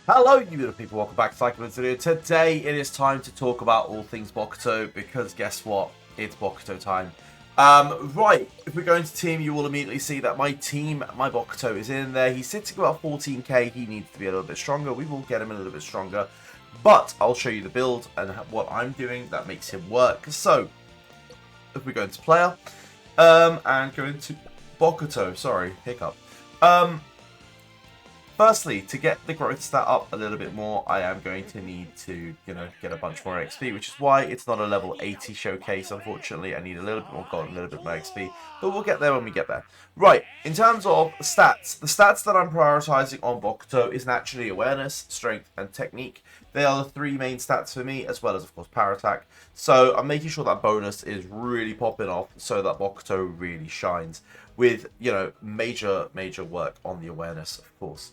Hello, you beautiful people. Welcome back to Haikyu Video. Today, it is time to talk about all things Bokuto because guess what? It's Bokuto time. Right, if we go into team, you will immediately see that my team, my Bokuto, is in there. He's sitting about 14k. He needs to be a little bit stronger. We will get him a little bit stronger, but I'll show you the build and what I'm doing that makes him work. So, if we go into player, and go into Bokuto, sorry, hiccup. Firstly, to get the growth stat up a little bit more, I am going to need to, get a bunch more XP, which is why it's not a level 80 showcase, unfortunately. I need a little bit more gold, a little bit more XP, but we'll get there when we get there. Right, in terms of stats, the stats that I'm prioritizing on Bokuto is naturally awareness, strength, and technique. They are the three main stats for me, as well as, of course, power attack. So I'm making sure that bonus is really popping off so that Bokuto really shines with, major work on the awareness, of course.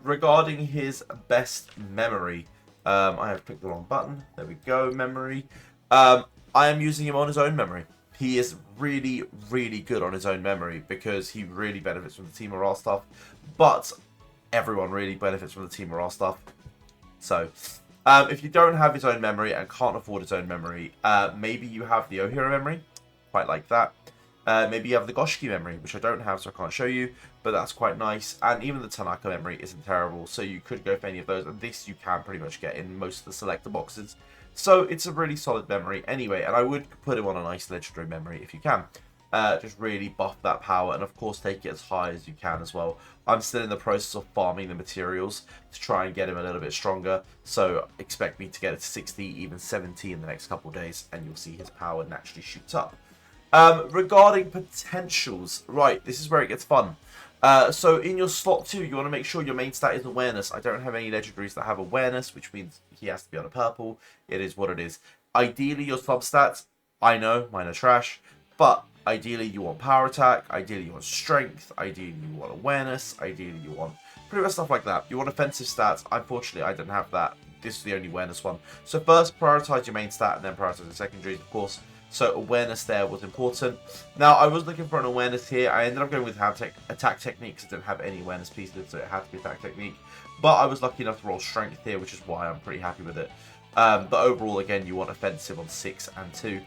Regarding his best memory, I have clicked the wrong button. There we go, memory. I am using him on his own memory. He is really good on his own memory because he really benefits from the team morale stuff. But everyone really benefits from the team morale stuff. So, if you don't have his own memory and can't afford his own memory, maybe you have the Ohira memory. Quite like that. Maybe you have the Goshiki memory, which I don't have, so I can't show you, but that's quite nice. And even the Tanaka memory isn't terrible, so you could go for any of those, and this you can pretty much get in most of the selector boxes. So it's a really solid memory anyway, and I would put him on a nice legendary memory if you can. Just really buff that power, and of course take it as high as you can as well. I'm still in the process of farming the materials to try and get him a little bit stronger, so expect me to get it to 60, even 70 in the next couple of days, and you'll see his power naturally shoots up. Regarding potentials, right, this is where it gets fun. So in your slot 2, you want to make sure your main stat is awareness. I don't have any legendaries that have awareness, which means he has to be on a purple. It is what it is. Ideally, your substats, I know, mine are trash, but ideally you want power attack, ideally you want strength, ideally you want awareness, ideally you want pretty much stuff like that. You want offensive stats. Unfortunately, I don't have that. This is the only awareness one. So first, prioritize your main stat, and then prioritize the secondaries, of course. So awareness there was important. Now, I was looking for an awareness here. I ended up going with attack technique because I didn't have any awareness pieces, so it had to be attack technique. But I was lucky enough to roll strength here, which is why I'm pretty happy with it. But overall, again, you want offensive on 6 and 2.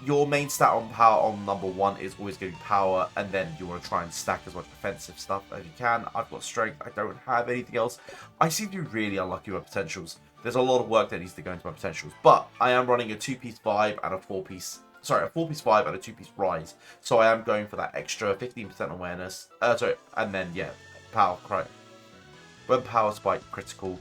Your main stat on power on number 1 is always going to be power, and then you want to try and stack as much offensive stuff as you can. I've got strength. I don't have anything else. I seem to be really unlucky with potentials. There's a lot of work that needs to go into my potentials, but I am running a 2-piece 5 and a 4-piece, sorry, a 4-piece 5 and a 2-piece rise. So I am going for that extra 15% awareness, and then, yeah, power, when power spike critical,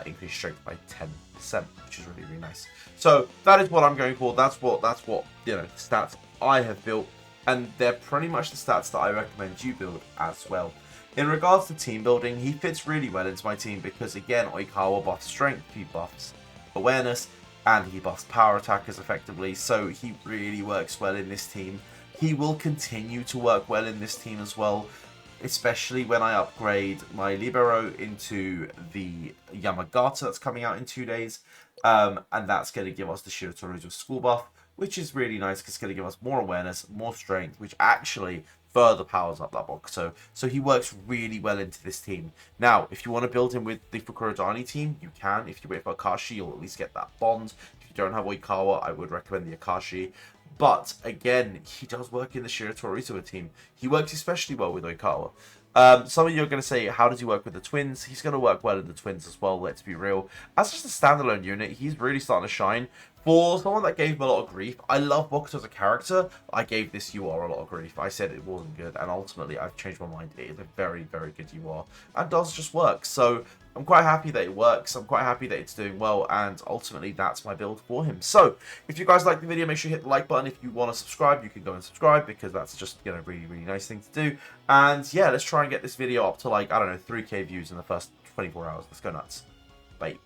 increase strength by 10%, which is really nice. So that is what I'm going for. That's what, stats I have built, and they're pretty much the stats that I recommend you build as well. In regards to team building, he fits really well into my team because, again, Oikawa buffs strength, he buffs awareness, and he buffs power attackers effectively, so he really works well in this team. He will continue to work well in this team as well, especially when I upgrade my Libero into the Yamagata that's coming out in 2 days, and that's going to give us the Shiratori's school buff, which is really nice because it's going to give us more awareness, more strength, which actually further powers up that box. So he works really well into this team. Now, if you want to build him with the Fukurodani team, you can. If you wait for Akashi, you'll at least get that bond. If you don't have Oikawa, I would recommend the Akashi. But again, he does work in the Shiratorizawa team. He works especially well with Oikawa. Some of you are going to say, how does he work with the twins? He's going to work well in the twins as well, let's be real. As just a standalone unit, he's really starting to shine. For someone that gave him a lot of grief, I love Bokuto as a character. I gave this UR a lot of grief. I said it wasn't good, and ultimately I've changed my mind. It is a very good UR, and does just work. So I'm quite happy that it works. I'm quite happy that it's doing well, and ultimately that's my build for him. So if you guys like the video, make sure you hit the like button. If you want to subscribe, you can go and subscribe because that's just really nice thing to do. And yeah, let's try and get this video up to, like, I don't know, 3k views in the first 24 hours. Let's go nuts. Bye.